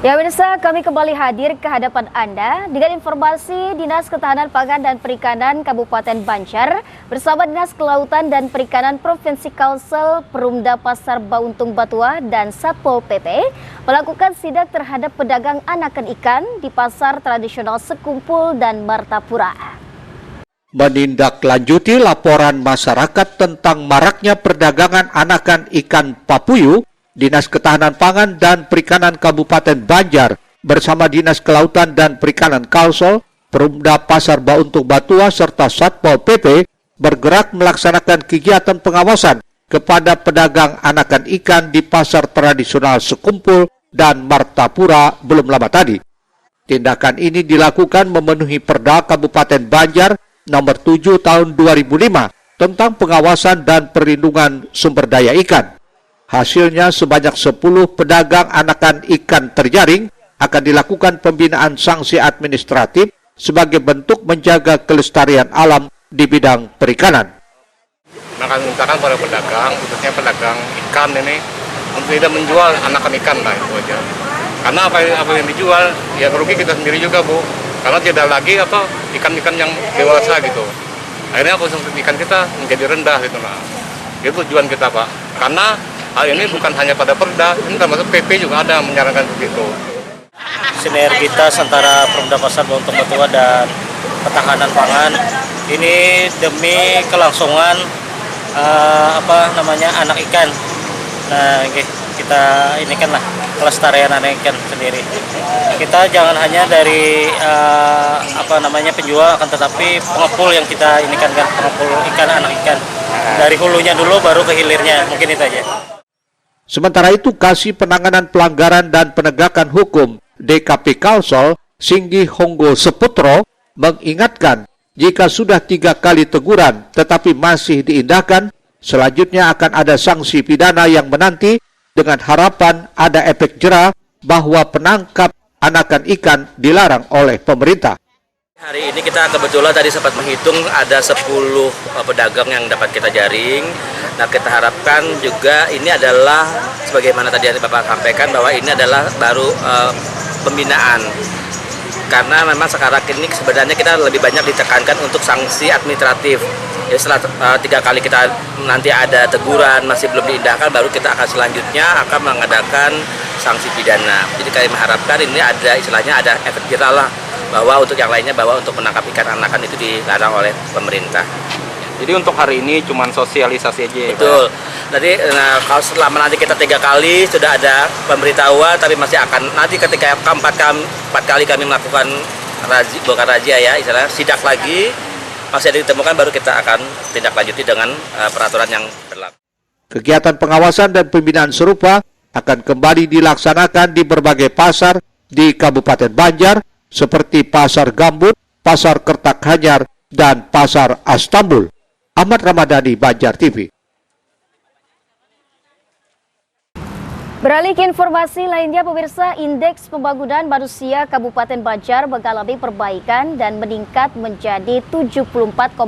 Ya pemirsa, kami kembali hadir ke hadapan Anda dengan informasi Dinas Ketahanan Pangan dan Perikanan Kabupaten Banjar bersama Dinas Kelautan dan Perikanan Provinsi Kalsel, Perumda Pasar Bauntung Batua dan Satpol PP melakukan sidak terhadap pedagang anakan ikan di pasar tradisional Sekumpul dan Martapura. Menindaklanjuti laporan masyarakat tentang maraknya perdagangan anakan ikan papuyu, Dinas Ketahanan Pangan dan Perikanan Kabupaten Banjar bersama Dinas Kelautan dan Perikanan Kalsel, Perumda Pasar Bauntung Batua serta Satpol PP bergerak melaksanakan kegiatan pengawasan kepada pedagang anakan ikan di pasar tradisional Sekumpul dan Martapura belum lama tadi. Tindakan ini dilakukan memenuhi Perda Kabupaten Banjar nomor 7 tahun 2005 tentang pengawasan dan perlindungan sumber daya ikan. Hasilnya sebanyak 10 pedagang anakan ikan terjaring akan dilakukan pembinaan sanksi administratif sebagai bentuk menjaga kelestarian alam di bidang perikanan. Akan mintakan para pedagang, khususnya pedagang ikan ini, untuk tidak menjual anakan ikan lah, itu aja. Karena apa yang dijual, ya rugi kita sendiri juga, Bu. Karena tidak lagi ikan-ikan yang dewasa gitu. Akhirnya konsumsi ikan kita menjadi rendah gitu lah. Itu tujuan kita, Pak. Karena hal ini bukan hanya pada Perda, ini termasuk PP juga ada menyarankan begitu. Sinergitas antara Perumda Pasar Bauntung Batua dan Ketahanan Pangan ini demi kelangsungan anak ikan. Nah, kita ini kan lah kelestarian anak ikan sendiri. Kita jangan hanya dari penjual, akan tetapi pengepul yang kita ini kan pengepul ikan, anak ikan. Dari hulunya dulu baru ke hilirnya, mungkin itu aja. Sementara itu, Kasih Penanganan Pelanggaran dan Penegakan Hukum DKP Kalsel, Singgi Honggo Seputro, mengingatkan jika sudah 3 kali teguran tetapi masih diindahkan, selanjutnya akan ada sanksi pidana yang menanti dengan harapan ada efek jera bahwa penangkap anakan ikan dilarang oleh pemerintah. Hari ini kita kebetulan tadi sempat menghitung ada 10 pedagang yang dapat kita jaring. Nah, kita harapkan juga ini adalah sebagaimana tadi Bapak sampaikan bahwa ini adalah baru pembinaan. Karena memang sekarang ini sebenarnya kita lebih banyak ditekankan untuk sanksi administratif. Jadi setelah 3 kali kita nanti ada teguran masih belum diindahkan, baru kita akan selanjutnya akan mengadakan sanksi pidana. Jadi kami mengharapkan ini ada istilahnya ada efek jera lah, bahwa untuk yang lainnya bahwa untuk menangkap ikan anakan itu dilarang oleh pemerintah. Jadi untuk hari ini cuma sosialisasi aja ya, betul. Jadi kalau selama nanti kita 3 kali sudah ada pemberitahuan, tapi masih akan nanti ketika 4 kali kami melakukan bukan razia ya, istilahnya sidak lagi, masih ada ditemukan baru kita akan tindak lanjuti dengan peraturan yang berlaku. Kegiatan pengawasan dan pembinaan serupa akan kembali dilaksanakan di berbagai pasar di Kabupaten Banjar seperti Pasar Gambut, Pasar Kertakhanyar, dan Pasar Astambul. Ahmad Ramadhani, Banjar TV. Beralih ke informasi lainnya, pemirsa, Indeks Pembangunan Manusia Kabupaten Banjar mengalami perbaikan dan meningkat menjadi 74,01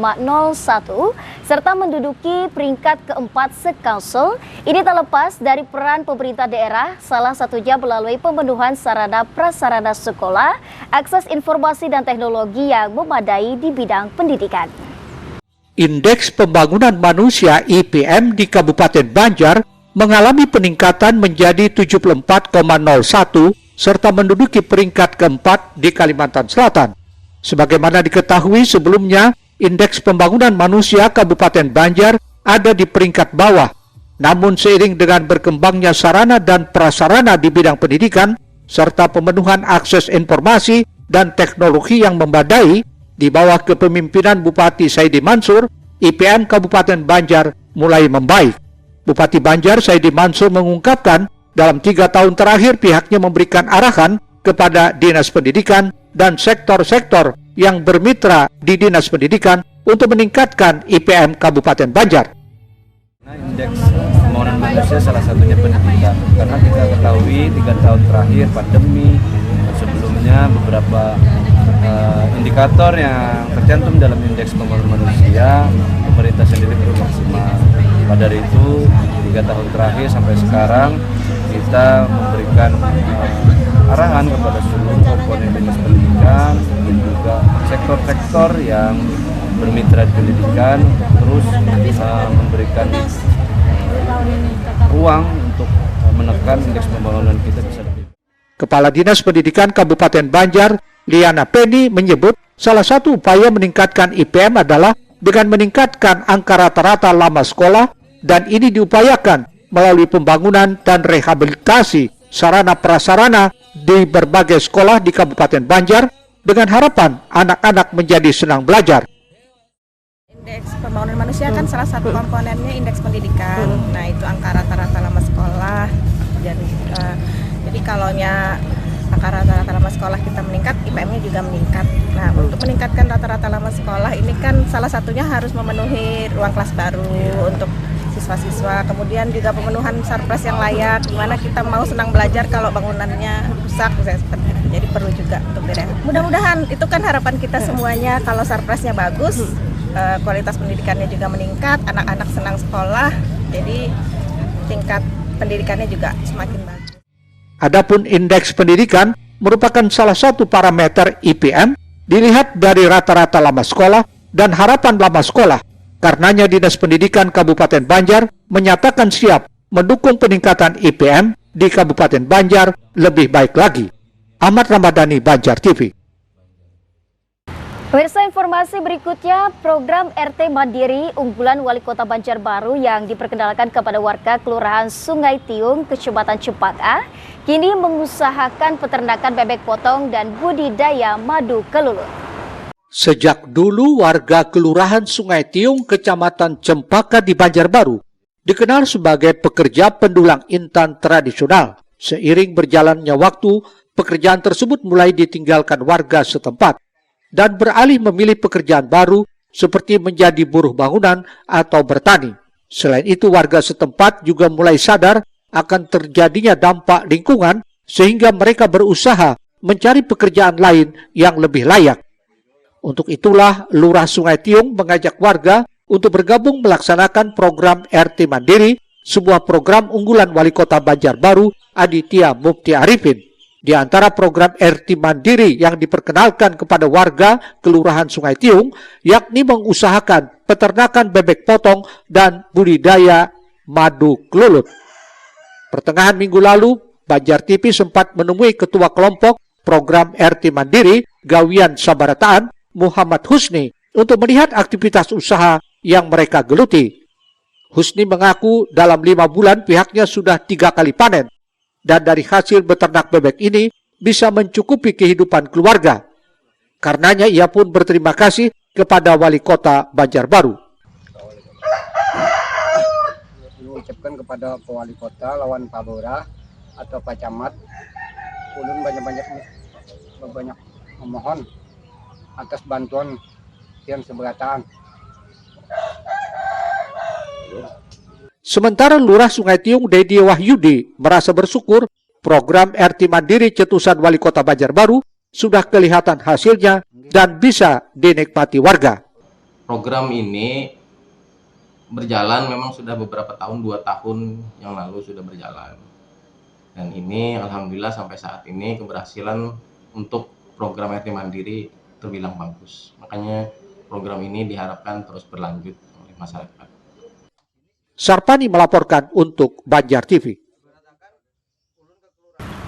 serta menduduki peringkat keempat se-Kalsel. Ini tak lepas dari peran pemerintah daerah, salah satunya melalui pemenuhan sarana prasarana sekolah, akses informasi dan teknologi yang memadai di bidang pendidikan. Indeks Pembangunan Manusia IPM di Kabupaten Banjar mengalami peningkatan menjadi 74,01 serta menduduki peringkat keempat di Kalimantan Selatan. Sebagaimana diketahui sebelumnya, Indeks Pembangunan Manusia Kabupaten Banjar ada di peringkat bawah. Namun seiring dengan berkembangnya sarana dan prasarana di bidang pendidikan, serta pemenuhan akses informasi dan teknologi yang memadai di bawah kepemimpinan Bupati Saidi Mansur, IPM Kabupaten Banjar mulai membaik. Bupati Banjar Saidi Mansur mengungkapkan dalam 3 tahun terakhir pihaknya memberikan arahan kepada Dinas Pendidikan dan sektor-sektor yang bermitra di Dinas Pendidikan untuk meningkatkan IPM Kabupaten Banjar. Indeks Pembangunan Manusia salah satunya pendidikan, karena kita ketahui 3 tahun terakhir pandemi, sebelumnya beberapa indikator yang tercantum dalam Indeks Pembangunan Manusia pemerintah sendiri belum maksimal. Pada dari itu 3 tahun terakhir sampai sekarang kita memberikan arahan kepada seluruh komponen dinas pendidikan dan juga sektor-sektor yang bermitra di pendidikan terus memberikan ruang untuk menekan indeks pembangunan kita bisa lebih. Kepala Dinas Pendidikan Kabupaten Banjar, Liana Penny, menyebut salah satu upaya meningkatkan IPM adalah dengan meningkatkan angka rata-rata lama sekolah, dan ini diupayakan melalui pembangunan dan rehabilitasi sarana prasarana di berbagai sekolah di Kabupaten Banjar dengan harapan anak-anak menjadi senang belajar. Indeks pembangunan manusia kan salah satu komponennya indeks pendidikan. Nah, itu angka rata-rata lama sekolah. Jadi kalaunya angka rata-rata lama sekolah kita meningkat, IPM-nya juga meningkat. Nah, untuk meningkatkan rata-rata lama sekolah ini kan salah satunya harus memenuhi ruang kelas baru untuk siswa-siswa, kemudian juga pemenuhan sarpras yang layak, gimana kita mau senang belajar kalau bangunannya rusak, misalnya seperti itu. Jadi perlu juga untuk direhab. Mudah-mudahan itu kan harapan kita semuanya, kalau sarprasnya bagus, kualitas pendidikannya juga meningkat, anak-anak senang sekolah, jadi tingkat pendidikannya juga semakin bagus. Adapun indeks pendidikan merupakan salah satu parameter IPM dilihat dari rata-rata lama sekolah dan harapan lama sekolah. Karenanya Dinas Pendidikan Kabupaten Banjar menyatakan siap mendukung peningkatan IPM di Kabupaten Banjar lebih baik lagi. Ahmad Ramadhani, Banjar TV. Pemirsa, informasi berikutnya, program RT Mandiri unggulan Wali Kota Banjarbaru yang diperkenalkan kepada warga Kelurahan Sungai Tiung, Kecamatan Cempaka, kini mengusahakan peternakan bebek potong dan budidaya madu kelulut. Sejak dulu warga Kelurahan Sungai Tiung, Kecamatan Cempaka di Banjarbaru dikenal sebagai pekerja pendulang intan tradisional. Seiring berjalannya waktu, pekerjaan tersebut mulai ditinggalkan warga setempat dan beralih memilih pekerjaan baru seperti menjadi buruh bangunan atau bertani. Selain itu, warga setempat juga mulai sadar akan terjadinya dampak lingkungan sehingga mereka berusaha mencari pekerjaan lain yang lebih layak. Untuk itulah Lurah Sungai Tiung mengajak warga untuk bergabung melaksanakan program RT Mandiri, sebuah program unggulan Wali Kota Banjarbaru Aditya Mukti Arifin. Di antara program RT Mandiri yang diperkenalkan kepada warga Kelurahan Sungai Tiung, yakni mengusahakan peternakan bebek potong dan budidaya madu kelulut. Pertengahan minggu lalu, Banjar TV sempat menemui Ketua Kelompok Program RT Mandiri Gawian Sabarataan, Muhammad Husni, untuk melihat aktivitas usaha yang mereka geluti. Husni mengaku dalam 5 bulan pihaknya sudah 3 kali panen, dan dari hasil beternak bebek ini bisa mencukupi kehidupan keluarga. Karenanya ia pun berterima kasih kepada Wali Kota Banjarbaru. Mengucapkan kepada Pak Wali Kota, lawan Pak Lurah atau Pak Camat, ulun banyak memohon atas bantuan yang seberataan. Sementara Lurah Sungai Tiung Dedi Wahyudi merasa bersyukur program RT Mandiri cetusan Wali Kota Banjarbaru sudah kelihatan hasilnya dan bisa dinikmati warga. Program ini berjalan memang sudah beberapa tahun, 2 tahun yang lalu sudah berjalan. Dan ini alhamdulillah sampai saat ini keberhasilan untuk program RT Mandiri terbilang bagus. Makanya program ini diharapkan terus berlanjut oleh masyarakat. Sarpani melaporkan untuk Banjar TV.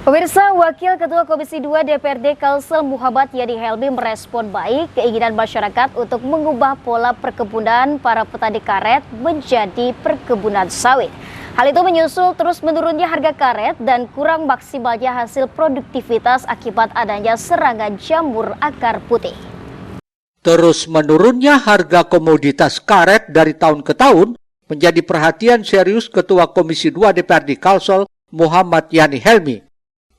Pemirsa, Wakil Ketua Komisi 2 DPRD Kalsel Muhammad Yani Helmi merespon baik keinginan masyarakat untuk mengubah pola perkebunan para petani karet menjadi perkebunan sawit. Hal itu menyusul terus menurunnya harga karet dan kurang maksimalnya hasil produktivitas akibat adanya serangan jamur akar putih. Terus menurunnya harga komoditas karet dari tahun ke tahun menjadi perhatian serius Ketua Komisi 2 DPRD Kalsel Muhammad Yani Helmi.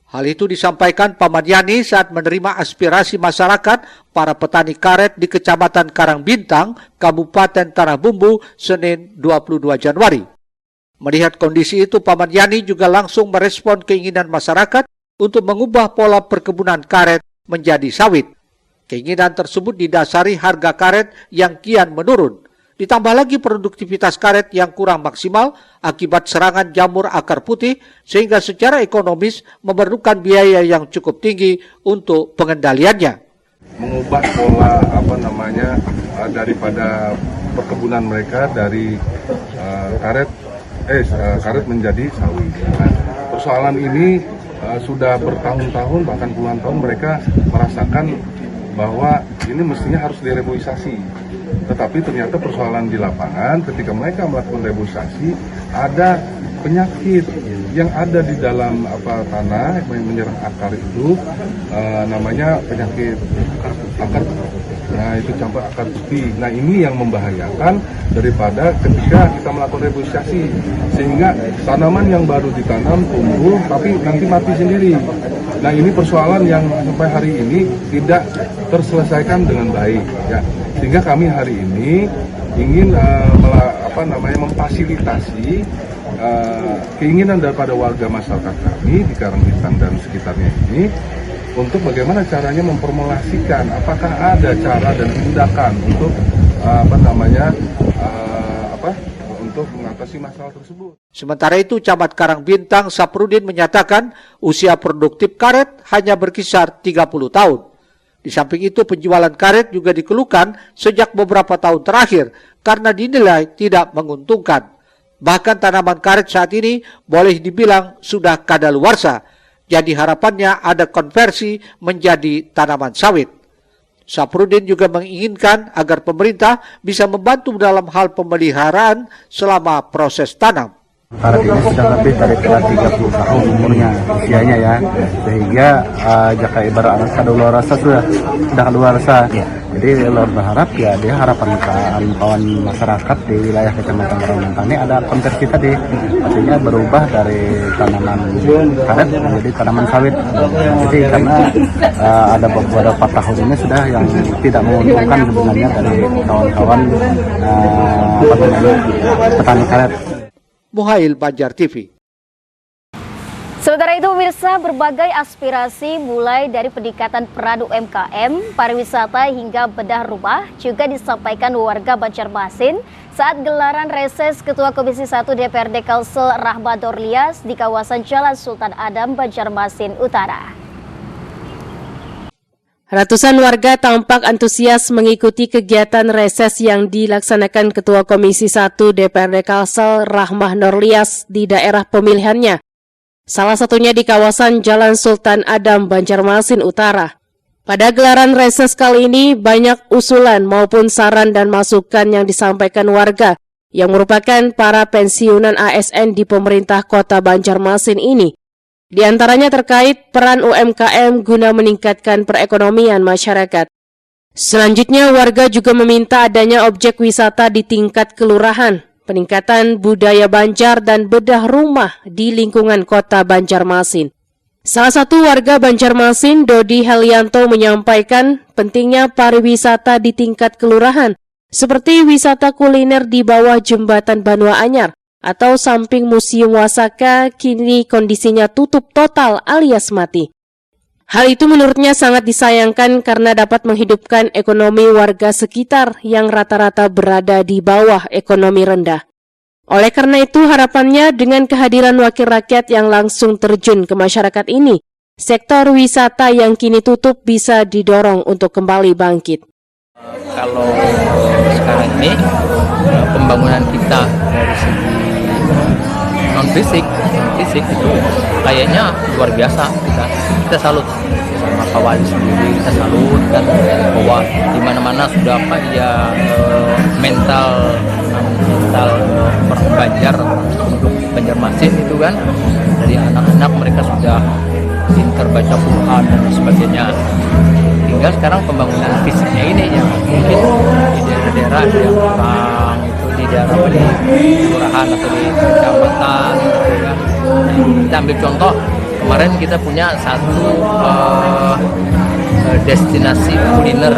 Hal itu disampaikan Paman Yani saat menerima aspirasi masyarakat para petani karet di Kecamatan Karangbintang, Kabupaten Tanah Bumbu, Senin 22 Januari. Melihat kondisi itu, Paman Yani juga langsung merespon keinginan masyarakat untuk mengubah pola perkebunan karet menjadi sawit. Keinginan tersebut didasari harga karet yang kian menurun. Ditambah lagi produktivitas karet yang kurang maksimal akibat serangan jamur akar putih sehingga secara ekonomis memerlukan biaya yang cukup tinggi untuk pengendaliannya. Mengubah pola daripada perkebunan mereka dari karet menjadi sawit. Nah, persoalan ini sudah bertahun-tahun bahkan puluhan tahun mereka merasakan bahwa ini mestinya harus direboisasi. Tetapi ternyata persoalan di lapangan ketika mereka melakukan reboisasi ada penyakit yang ada di dalam tanah yang menyerang akar itu namanya penyakit akar. Nah, itu campur akar putih. Nah, ini yang membahayakan daripada ketika kita melakukan reboisasi sehingga tanaman yang baru ditanam tumbuh tapi nanti mati sendiri. Nah, ini persoalan yang sampai hari ini tidak terselesaikan dengan baik ya. Sehingga kami hari ini ingin memfasilitasi keinginan daripada warga masyarakat kami di Karangbintang dan sekitarnya ini untuk bagaimana caranya memformulasikan apakah ada cara dan tindakan untuk untuk mengatasi masalah tersebut. Sementara itu Camat Karangbintang Saprudin menyatakan usia produktif karet hanya berkisar 30 tahun. Di samping itu penjualan karet juga dikeluhkan sejak beberapa tahun terakhir karena dinilai tidak menguntungkan. Bahkan tanaman karet saat ini boleh dibilang sudah kadaluarsa. Jadi harapannya ada konversi menjadi tanaman sawit. Saprudin juga menginginkan agar pemerintah bisa membantu dalam hal pemeliharaan selama proses tanam. Karet ini sudah lebih dari 30 tahun umurnya, usianya ya, sehingga jika ibarat anak kadaluarsa sudah kadaluarsa. Jadi berharap ya dia harapan kawan masyarakat di wilayah Kecamatan Karangbintang ini ada konversi tadi, artinya berubah dari tanaman karet menjadi tanaman sawit. Jadi karena ada beberapa tahun ini sudah yang tidak menguntungkan sebenarnya dari kawan-kawan petani karet. Muhail, Banjar TV. Sementara itu pemirsa, berbagai aspirasi mulai dari peningkatan peran UMKM, pariwisata hingga bedah rumah juga disampaikan warga Banjarmasin saat gelaran reses Ketua Komisi 1 DPRD Kalsel Rahmat Dorlias di kawasan Jalan Sultan Adam, Banjarmasin Utara. Ratusan warga tampak antusias mengikuti kegiatan reses yang dilaksanakan Ketua Komisi 1 DPRD Kalsel Rahmat Dorlias di daerah pemilihannya. Salah satunya di kawasan Jalan Sultan Adam, Banjarmasin Utara. Pada gelaran reses kali ini banyak usulan maupun saran dan masukan yang disampaikan warga yang merupakan para pensiunan ASN di pemerintah kota Banjarmasin ini. Di antaranya terkait peran UMKM guna meningkatkan perekonomian masyarakat. Selanjutnya, warga juga meminta adanya objek wisata di tingkat kelurahan, peningkatan budaya Banjar dan bedah rumah di lingkungan kota Banjarmasin. Salah satu warga Banjarmasin, Dodi Helianto, menyampaikan pentingnya pariwisata di tingkat kelurahan, seperti wisata kuliner di bawah jembatan Banua Anyar, atau samping Museum Wasaka kini kondisinya tutup total alias mati. Hal itu menurutnya sangat disayangkan karena dapat menghidupkan ekonomi warga sekitar yang rata-rata berada di bawah ekonomi rendah. Oleh karena itu harapannya dengan kehadiran wakil rakyat yang langsung terjun ke masyarakat ini, sektor wisata yang kini tutup bisa didorong untuk kembali bangkit. Kalau sekarang ini pembangunan kita dari segi non-fisik itu kayaknya luar biasa. Kita salut sama kawan sendiri, kita salut dan bahwa di mana-mana sudah mental orang Banjar untuk Banjarmasin itu kan dari anak-anak mereka sudah pintar baca Quran dan sebagainya. Tinggal sekarang pembangunan fisiknya ini yang mungkin di daerah-daerah yang kurang itu di daerah di kelurahan atau di kecamatan gitu kan. Kita ambil contoh kemarin kita punya satu destinasi kuliner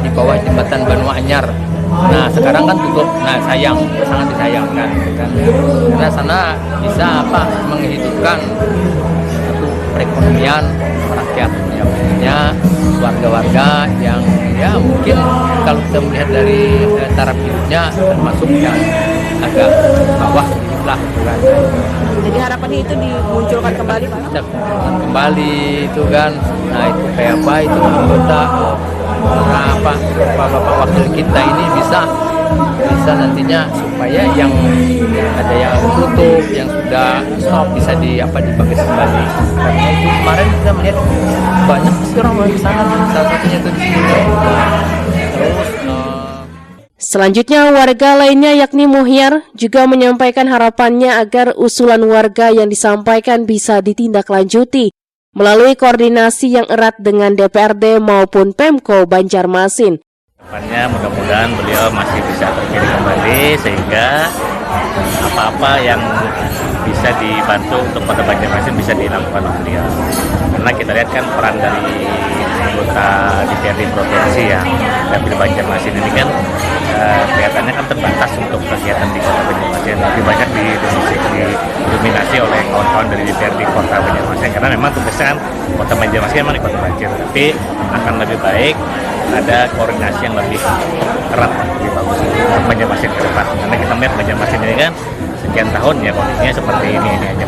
di bawah jembatan Banua Anyar. Nah sekarang kan tutup, nah sangat disayangkan kan. Karena sana bisa menghidupkan satu perekonomian rakyat rakyat, yang punya warga-warga yang ya mungkin kalau kita melihat dari taraf hidupnya termasuk yang agak bawah sedikit lah gitu kan. Jadi harapannya itu dimunculkan kembali, Pak? Kita kembali itu kan, nah itu kayak apa itu anggota bapak wakil kita ini bisa nantinya supaya yang ada yang tutup, yang sudah stop bisa dibangkit kembali. Karena itu kemarin kita melihat banyak sih orang di sana, salah satunya itu di sini. Terus Selanjutnya, warga lainnya yakni Muhyar juga menyampaikan harapannya agar usulan warga yang disampaikan bisa ditindaklanjuti melalui koordinasi yang erat dengan DPRD maupun Pemko Banjarmasin. Depannya mudah-mudahan beliau masih bisa terpilih kembali sehingga apa-apa yang bisa dibantu untuk Kota Banjarmasin bisa dilakukan oleh beliau. Karena kita lihat kan peran dari anggota DPRD provinsi ya, dapil Banjarmasin ini kan kelihatannya kan terbatas untuk kegiatan di Kota Banjarmasin, lebih banyak didominasi oleh kawan-kawan dari DPRD Kota Banjarmasin karena memang tugasnya kan Kota Banjarmasin memang di Kota Banjar, tapi akan lebih baik ada koordinasi yang lebih erat, lebih bagus untuk Banjarmasin ke depan. Karena kita melihat Banjarmasin ini kan sekian tahun ya kondisinya seperti ini aja.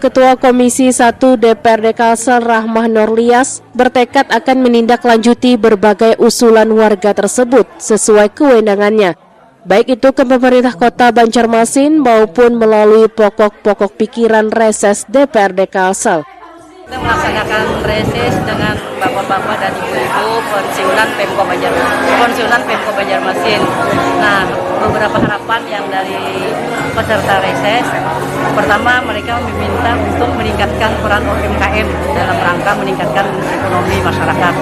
Ketua Komisi 1 DPRD Kalsel Rahmah Norlias bertekad akan menindaklanjuti berbagai usulan warga tersebut sesuai kewenangannya, baik itu ke pemerintah Kota Banjarmasin maupun melalui pokok-pokok pikiran reses DPRD Kalsel. Kita melaksanakan reses dengan bapak-bapak dan ibu-ibu pensiunan Pemko Banjarmasin. Nah, beberapa harapan yang dari peserta reses. Pertama, mereka meminta untuk meningkatkan peran UMKM dalam rangka meningkatkan ekonomi masyarakat.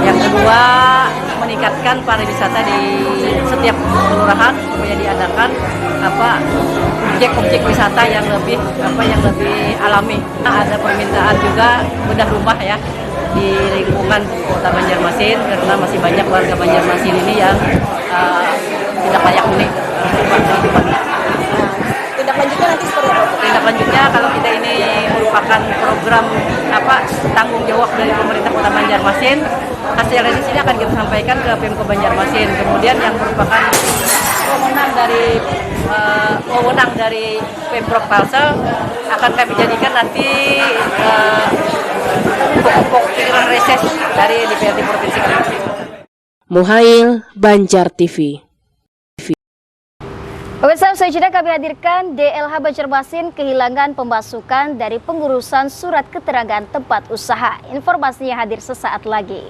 Yang kedua, meningkatkan pariwisata di setiap kelurahan supaya diadakan objek-objek wisata yang lebih alami. Ada permintaan juga bedah rumah ya di lingkungan Kota Banjarmasin karena masih banyak warga Banjarmasin ini yang tidak layak huni. Tindak lanjutnya nanti seperti apa? Tindak lanjutnya kalau kita ini merupakan program tanggung jawab dari pemerintah Kota Banjarmasin, hasil reses ini akan kita sampaikan ke Pemko Banjarmasin. Kemudian yang merupakan wewenang dari Pemprov Kalsel akan kami jadikan nanti pokok pikiran reses dari DPRD Provinsi Kalsel. Muhail, Banjar TV. Pemirsa, selanjutnya kami hadirkan DLH Banjarmasin kehilangan pemasukan dari pengurusan surat keterangan tempat usaha. Informasinya hadir sesaat lagi.